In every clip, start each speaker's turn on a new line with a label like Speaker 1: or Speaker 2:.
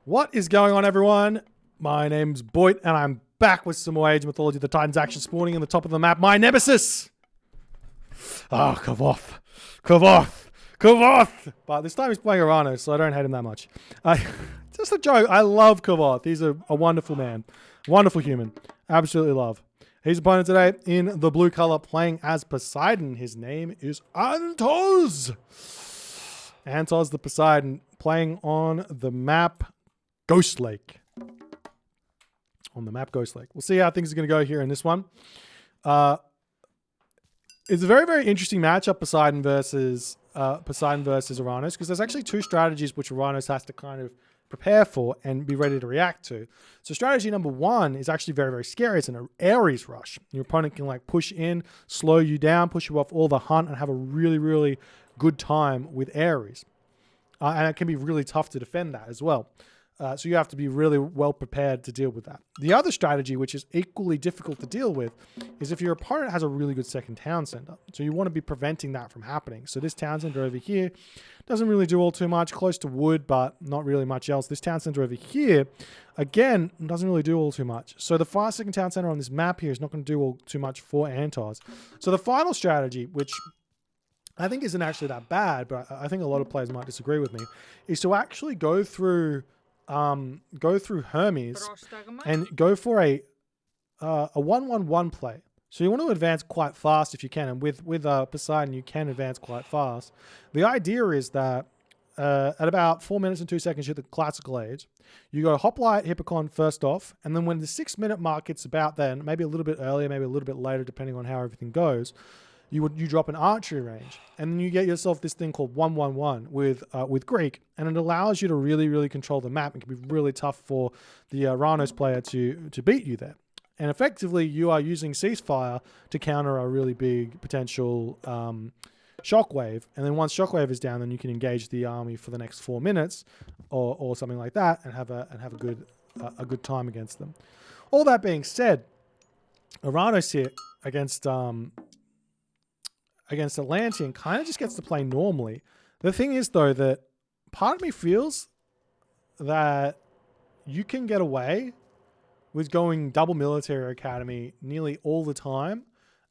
Speaker 1: What is going on, everyone? My name's Boit, and I'm back with some more Age of Mythology. The Titans action spawning in the top of the map. My nemesis! Ah, Kvoth. Kvoth! But this time he's playing Oranos, so I don't hate him that much. Just a joke. I love Kvoth. He's a wonderful man. Wonderful human. Absolutely love. His opponent today in the blue color playing as Poseidon. His name is 3antozz. 3antozz the Poseidon playing on the map Ghost Lake. We'll see how things are going to go here in this one. It's a very, very interesting matchup, Poseidon versus Oranos, because there's actually two strategies which Oranos has to kind of prepare for and be ready to react to. So strategy number one is actually very, very scary. It's an Ares rush. Your opponent can like push in, slow you down, push you off all the hunt, and have a really, really good time with Ares. And it can be really tough to defend that as well. So you have to be really well prepared to deal with that. The other strategy, which is equally difficult to deal with, is if your opponent has a really good second town center. So you want to be preventing that from happening. So this town center over here doesn't really do all too much, close to wood, but not really much else. This town center over here, again, doesn't really do all too much. So the far second town center on this map here is not going to do all too much for 3antozz. So the final strategy, which I think isn't actually that bad, but I think a lot of players might disagree with me, is to actually go through Hermes and go for a 1-1-1 play. So you want to advance quite fast if you can, and with Poseidon you can advance quite fast. The idea is that at about 4 minutes and 2 seconds you hit the classical age. You go hoplite Hippocon first off, and then when the 6 minute mark hits about then, maybe a little bit earlier, maybe a little bit later, depending on how everything goes, you drop an archery range, and then you get yourself this thing called 1-1-1 with Greek, and it allows you to really, really control the map. It can be really tough for the Oranos player to beat you there. And effectively, you are using ceasefire to counter a really big potential shockwave. And then once shockwave is down, then you can engage the army for the next 4 minutes or something like that, and have a good time against them. All that being said, Oranos here against Atlantean kind of just gets to play normally. The thing is, though, that part of me feels that you can get away with going double military academy nearly all the time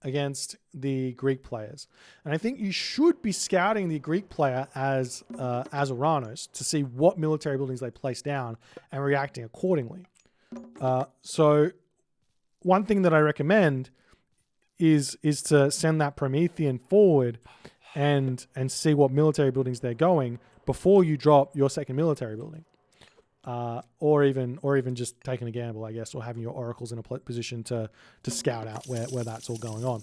Speaker 1: against the Greek players. And I think you should be scouting the Greek player as Oranos to see what military buildings they place down and reacting accordingly. So one thing that I recommend is to send that Promethean forward and see what military buildings they're going before you drop your second military building, or even just taking a gamble, I guess, or having your oracles in a position to scout out where that's all going on.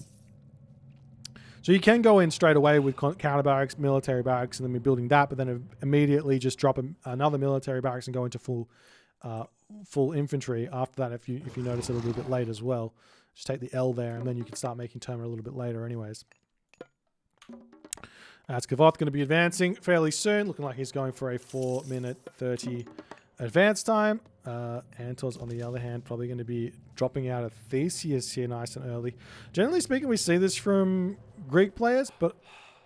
Speaker 1: So you can go in straight away with counter barracks, military barracks, and then be building that, but then immediately just drop another military barracks and go into full infantry after that. If you notice it a little bit late as well. Just take the L there, and then you can start making turn a little bit later anyways. That's Kvoth going to be advancing fairly soon. Looking like he's going for a 4-minute 30 advance time. 3antozz, on the other hand, probably going to be dropping out of Theseus here nice and early. Generally speaking, we see this from Greek players, but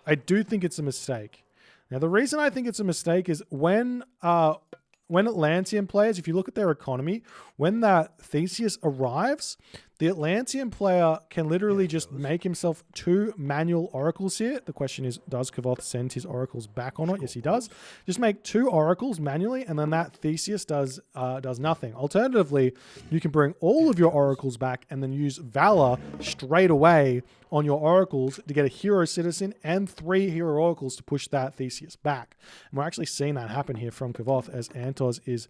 Speaker 1: I do think it's a mistake. Now, the reason I think it's a mistake is when Atlantean players, if you look at their economy, when that Theseus arrives, the Atlantean player can literally just make himself 2 manual oracles here. The question is, does Kvoth send his oracles back or not? Yes, he does. Just make 2 oracles manually, and then that Theseus does nothing. Alternatively, you can bring all of your oracles back and then use Valor straight away on your oracles to get a hero citizen and 3 hero oracles to push that Theseus back. And we're actually seeing that happen here from Kvoth as 3antozz is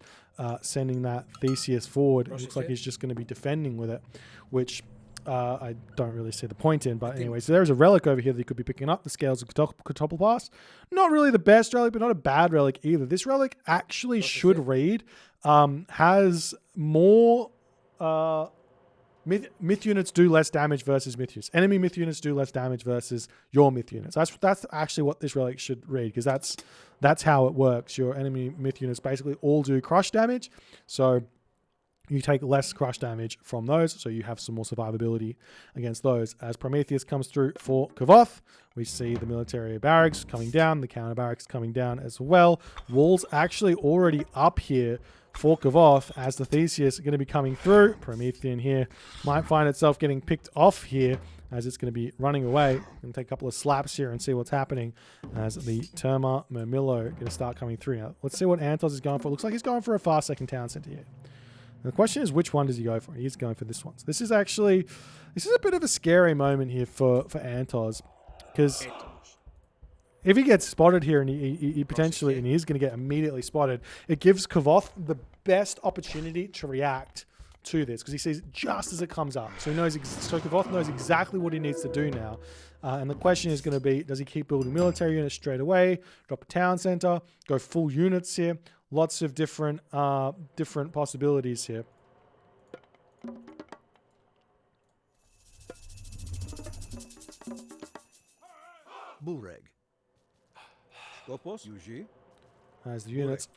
Speaker 1: sending that Theseus forward. It looks like he's just going to be defending with it, which I don't really see the point in. But anyway, so there's a relic over here that you could be picking up. The Scales of Ctopopas. Not really the best relic, but not a bad relic either. This relic actually should read, has more myth units do less damage versus myth units. Enemy myth units do less damage versus your myth units. That's actually what this relic should read, because that's how it works. Your enemy myth units basically all do crush damage, so you take less crush damage from those, so you have some more survivability against those. As Prometheus comes through for Kvoth, we see the military barracks coming down, the counter barracks coming down as well. Walls actually already up here for Kvoth as the Theseus are going to be coming through. Promethean here might find itself getting picked off here as it's going to be running away. Going to take a couple of slaps here and see what's happening as the Terma Murmillo going to start coming through. Now, let's see what 3antozz is going for. Looks like he's going for a fast second town center here. And the question is, which one does he go for? He's going for this one. So this is a bit of a scary moment here for 3antozz, because if he gets spotted here and he potentially, and he's going to get immediately spotted, it gives Kvoth the best opportunity to react to this, because he sees it just as it comes up. So he knows, so Kvoth knows exactly what he needs to do now. And the question is going to be, does he keep building military units straight away, drop a town center, go full units here? Lots of different possibilities here.
Speaker 2: Bulreg. Skopos. Yuji.
Speaker 1: As the units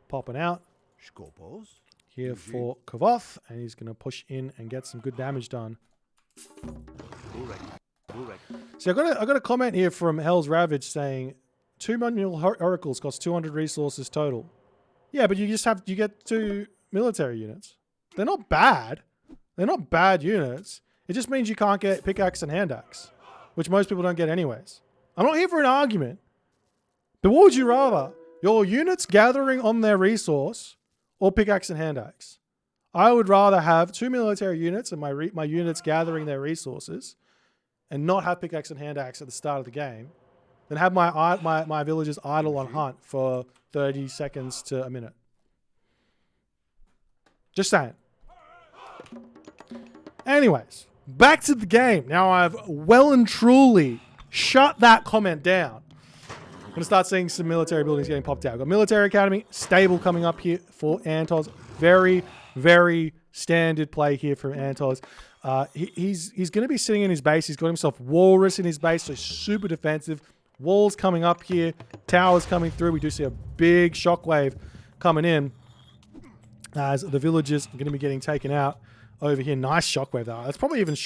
Speaker 1: popping out
Speaker 2: Skopos.
Speaker 1: here for Kvoth, and he's going to push in and get some good damage done. So I got a comment here from Hell's Ravage saying 2 manual oracles cost 200 resources total. Yeah, but you get 2 military units. They're not bad. They're not bad units. It just means you can't get pickaxe and hand axe, which most people don't get anyways. I'm not here for an argument, but what would you rather? Your units gathering on their resource or pickaxe and hand axe? I would rather have 2 military units and my units gathering their resources and not have pickaxe and hand axe at the start of the game than have my villagers idle on hunt for 30 seconds to a minute. Just saying. Anyways, back to the game. Now I've well and truly shut that comment down. I'm going to start seeing some military buildings getting popped out. We've got Military Academy, stable coming up here for 3antozz. Very, very standard play here from 3antozz. He's going to be sitting in his base. He's got himself Walrus in his base, so super defensive. Walls coming up here. Towers coming through. We do see a big shockwave coming in as the villagers are going to be getting taken out over here. Nice shockwave though. That's probably even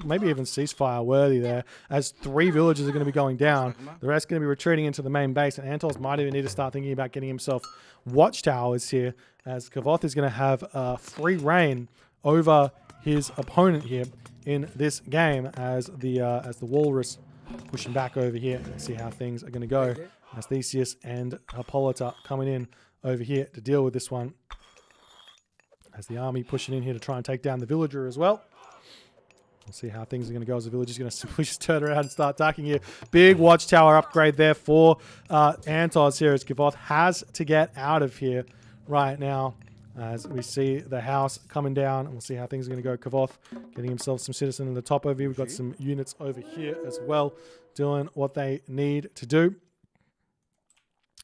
Speaker 1: maybe even ceasefire worthy there, as 3 villagers are going to be going down. The rest are going to be retreating into the main base, and 3antozz might even need to start thinking about getting himself watchtowers here, as Kvoth is going to have free reign over his opponent here in this game as the Walrus pushing back over here. Let's see how things are going to go as Theseus and Hippolyta coming in over here to deal with this one. As the army pushing in here to try and take down the villager as well. We'll see how things are going to go as the villager's going to simply just turn around and start attacking here. Big watchtower upgrade there for 3antozz here, as Kvoth has to get out of here right now. As we see the house coming down, and we'll see how things are going to go. Kvoth getting himself some citizen in the top over here. We've got some units over here as well doing what they need to do.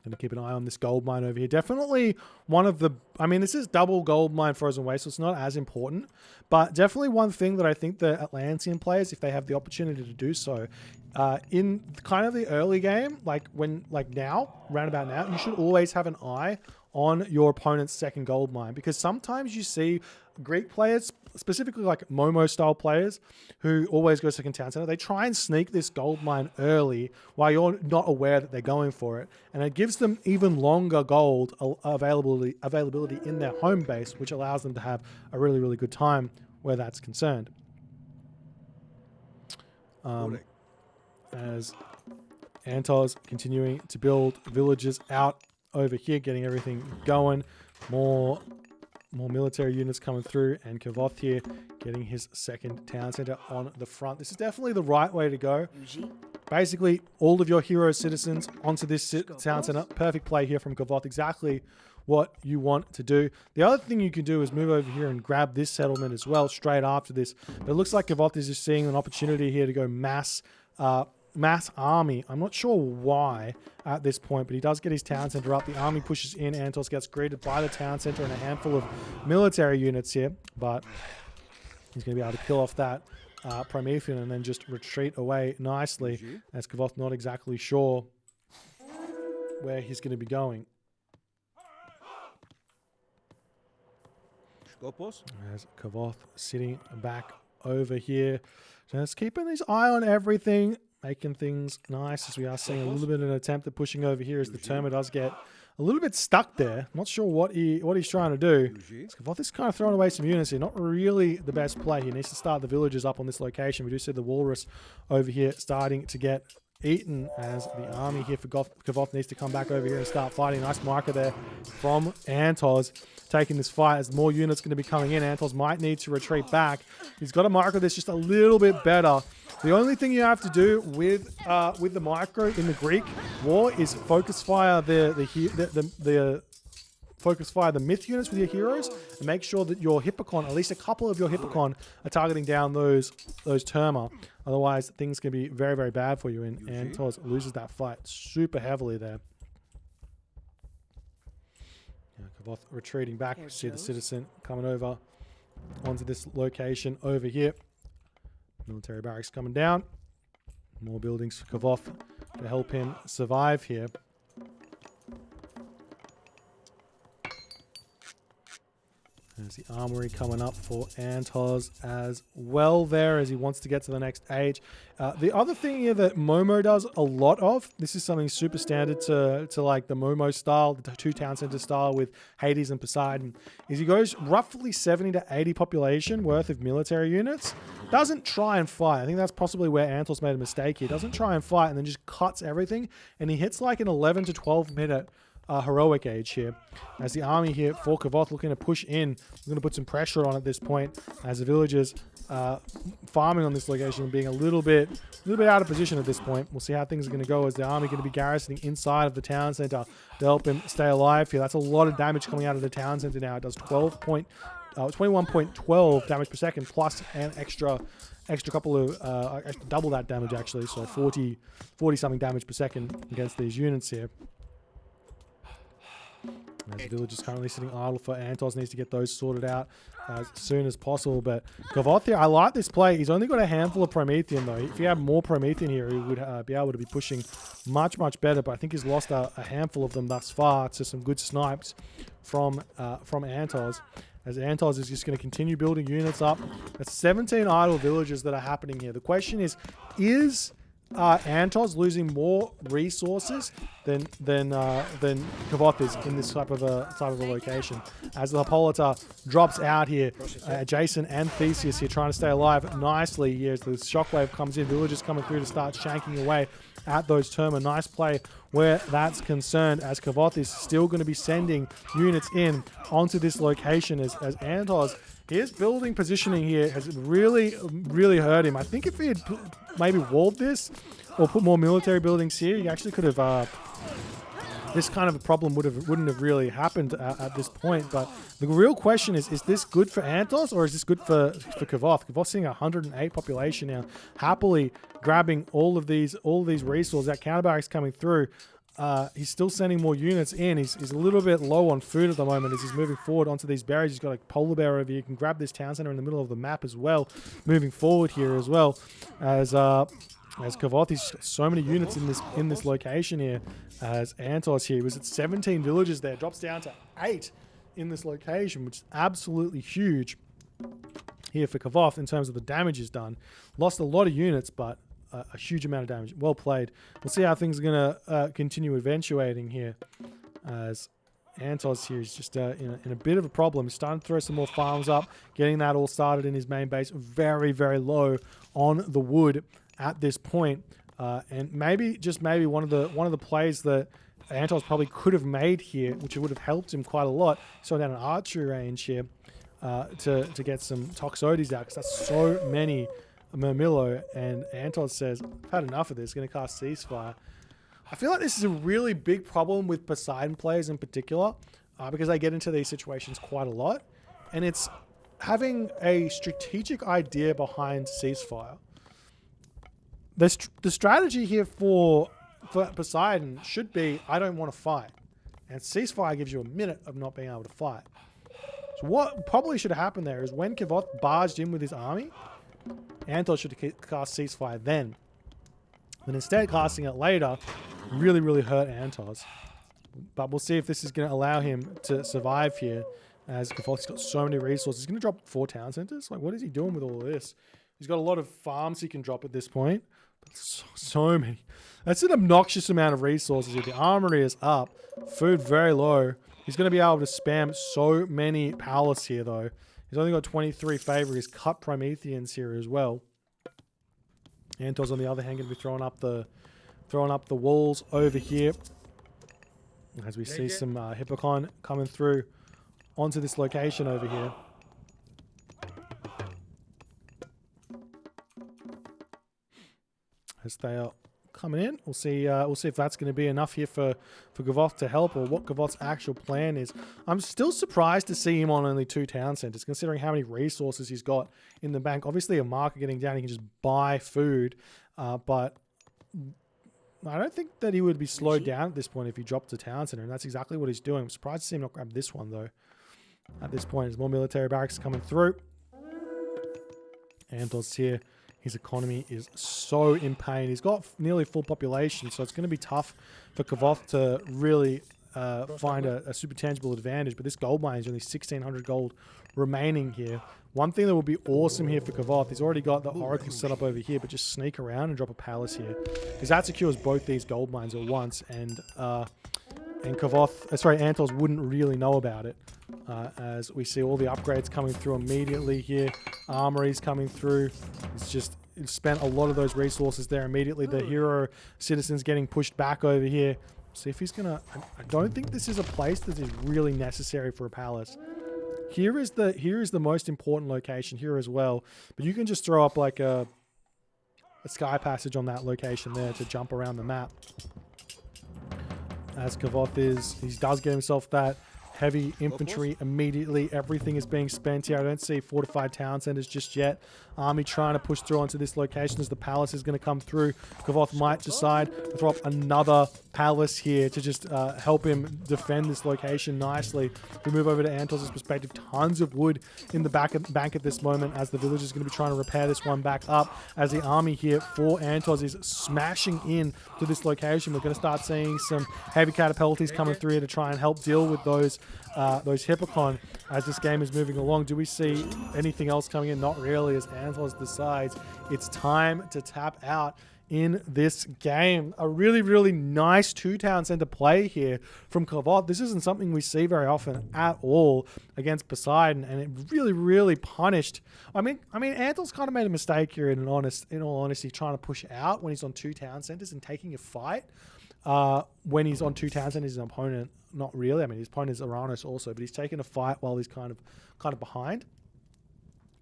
Speaker 1: Going to keep an eye on this gold mine over here. Definitely one of the, I mean, this is double gold mine frozen waste, so it's not as important, but definitely one thing that I think the Atlantean players, if they have the opportunity to do so, in kind of the early game, like now, round about now, you should always have an eye on your opponent's second gold mine, because sometimes you see Greek players, specifically like Momo style players, who always go second town center. They try and sneak this gold mine early while you're not aware that they're going for it, and it gives them even longer gold availability in their home base, which allows them to have a really, really good time where that's concerned. As 3antozz continuing to build villages out over here, getting everything going. More military units coming through, and Kvoth here getting his second town center on the front. This is definitely the right way to go. Basically, all of your hero citizens onto this town center. Perfect play here from Kvoth. Exactly what you want to do. The other thing you can do is move over here and grab this settlement as well straight after this. But it looks like Kvoth is just seeing an opportunity here to go mass army. I'm not sure why at this point, but he does get his town center up. The army pushes in. 3antozz gets greeted by the town center and a handful of military units here, but he's going to be able to kill off that Promethean and then just retreat away nicely, as Kvoth not exactly sure where he's going to be going. As Kvoth sitting back over here, just keeping his eye on everything, making things nice, as we are seeing a little bit of an attempt at pushing over here, as the Terma does get a little bit stuck there. Not sure what he's trying to do. Kvoth is kind of throwing away some units here. Not really the best play. He needs to start the villagers up on this location. We do see the walrus over here starting to get eaten as the army here for Kvoth needs to come back over here and start fighting. Nice marker there from 3antozz taking this fight. As more units going to be coming in, 3antozz might need to retreat back. He's got to marker this just a little bit better. The only thing you have to do with the micro in the Greek war is focus fire the focus fire the myth units with your heroes and make sure that your Hippocon, at least a couple of your Hippocon, are targeting down those Terma. Otherwise, things can be very, very bad for you. And 3antozz loses that fight super heavily there. Kvoth retreating back. See the citizen coming over onto this location over here. Military barracks coming down. More buildings for Kvoth to help him survive here. There's the armory coming up for 3antozz as well there as he wants to get to the next age. The other thing here that Momo does a lot of, this is something super standard to like the Momo style, the 2 town center style with Hades and Poseidon, is he goes roughly 70 to 80 population worth of military units. Doesn't try and fight. I think that's possibly where 3antozz made a mistake here. Doesn't try and fight and then just cuts everything. And he hits like an 11 to 12 minute heroic age here as the army here for Kvoth looking to push in. We're going to put some pressure on at this point as the villagers farming on this location being a little bit out of position at this point. We'll see how things are going to go as the army going to be garrisoning inside of the town center to help him stay alive here. That's a lot of damage coming out of the town center now. It does 21.12 damage per second plus an extra couple of double that damage actually, so 40 something damage per second against these units here. As the village is currently sitting idle for 3antozz, needs to get those sorted out as soon as possible. But Kvoth here, I like this play. He's only got a handful of Promethean though. If he had more Promethean here, he would be able to be pushing much, much better. But I think he's lost a handful of them thus far to some good snipes from 3antozz. As 3antozz is just going to continue building units up. That's 17 idle villages that are happening here. The question is 3antozz losing more resources than Kvoth is in this type of a location. As the Hippolyta drops out here, Jason and Theseus here trying to stay alive nicely here as the shockwave comes in. Villagers coming through to start shanking away at those Terma. Nice play where that's concerned as Kvoth is still going to be sending units in onto this location as 3antozz. His building positioning here has really, really hurt him. I think if he had maybe walled this or put more military buildings here, he actually could have... this kind of a problem wouldn't have really happened at this point. But the real question is this good for 3antozz or is this good for Kvoth? Kvoth's seeing 108 population now, happily grabbing all of these resources. That counterbarracks coming through. He's still sending more units in. He's a little bit low on food at the moment as he's moving forward onto these berries. He's got a polar bear over here. You can grab this town center in the middle of the map as well, moving forward here as well. As Kvoth, he's got so many units in this location here. As 3antozz here, he was at 17 villages there, drops down to 8 in this location, which is absolutely huge here for Kvoth in terms of the damage he's done. Lost a lot of units, but a huge amount of damage. Well played. We'll see how things are going to continue eventuating here as 3antozz here is just in a bit of a problem. He's starting to throw some more farms up, getting that all started in his main base. Very, very low on the wood at this point. And maybe one of the plays that 3antozz probably could have made here, which would have helped him quite a lot, so down an archery range here to get some Toxotes out, because that's so many Murmillo. And 3antozz says, I've had enough of this, going to cast Ceasefire. I feel like this is a really big problem with Poseidon players in particular, because they get into these situations quite a lot, and it's having a strategic idea behind Ceasefire. The strategy here for Poseidon should be, I don't want to fight. And Ceasefire gives you a minute of not being able to fight. So what probably should have happened there is when Kvoth barged in with his army, 3antozz should have cast Ceasefire then. But instead casting it later really, really hurt 3antozz. But we'll see if this is going to allow him to survive here, as Kvoth's got so many resources. He's going to drop 4 town centers? Like, what is he doing with all of this? He's got a lot of farms he can drop at this point. So many. That's an obnoxious amount of resources here. The armory is up. Food very low. He's going to be able to spam so many palace here, though. He's only got 23 favor. He's cut Prometheans here as well. Antozz, on the other hand, going to be throwing up the walls over here. As we see some Hippocon coming through onto this location over here. As they are coming in, we'll see if that's going to be enough here for Kvoth to help, or what Kvoth's actual plan is. I'm still surprised to see him on only 2 town centers, considering how many resources he's got in the bank. Obviously, a market getting down, he can just buy food, but I don't think that he would be slowed down at this point if he dropped a town center, and that's exactly what he's doing. I'm surprised to see him not grab this one, though. At this point, there's more military barracks coming through. Antozz here. His economy is so in pain. He's got nearly full population, so it's going to be tough for Kvoth to really find a super tangible advantage. But this gold mine is only 1,600 gold remaining here. One thing that would be awesome here for Kvoth, he's already got the oracle set up over here, but just sneak around and drop a palace here, because that secures both these gold mines at once, and Antozz wouldn't really know about it. As we see all the upgrades coming through immediately here, armories coming through. It's spent a lot of those resources there immediately. The hero citizens getting pushed back over here. See if he's gonna. I don't think this is a place that is really necessary for a palace. Here is the most important location here as well, but you can just throw up like a sky passage on that location there to jump around the map. As Kvoth he does get himself that heavy infantry immediately. Everything is being spent here. I don't see fortified town centers just yet. Army trying to push through onto this location as the palace is going to come through. Kvoth might decide to throw up another palace here to just help him defend this location nicely. We move over to Antozz's perspective. Tons of wood in the bank at this moment, as the village is going to be trying to repair this one back up, as the army here for Antozz is smashing in to this location. We're going to start seeing some heavy catapulties coming through here to try and help deal with those Hippocon as this game is moving along. Do we see anything else coming in? Not really, as Antozz decides it's time to tap out in this game. A really, really nice 2-town center play here from Kvoth. This isn't something we see very often at all against Poseidon, and it really, really punished. I mean, Antozz kind of made a mistake here in all honesty, trying to push out when he's on 2 town centers and taking a fight. When he's on 2 town centers, his opponent, not really. I mean, his opponent is Oranos also, but he's taking a fight while he's kind of behind.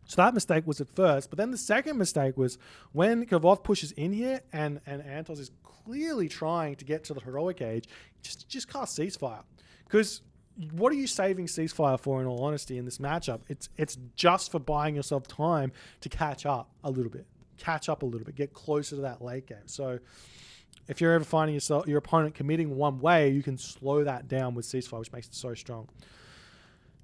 Speaker 1: So that mistake was at first, but then the second mistake was when Kvoth pushes in here and Antozz is clearly trying to get to the heroic age, just cast ceasefire. Because what are you saving ceasefire for, in all honesty, in this matchup? It's just for buying yourself time to catch up a little bit, get closer to that late game. So if you're ever finding your opponent committing one way, you can slow that down with ceasefire, which makes it so strong.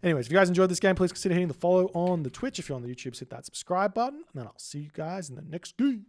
Speaker 1: Anyways, if you guys enjoyed this game, please consider hitting the follow on the Twitch. If you're on the YouTube, hit that subscribe button. And then I'll see you guys in the next game.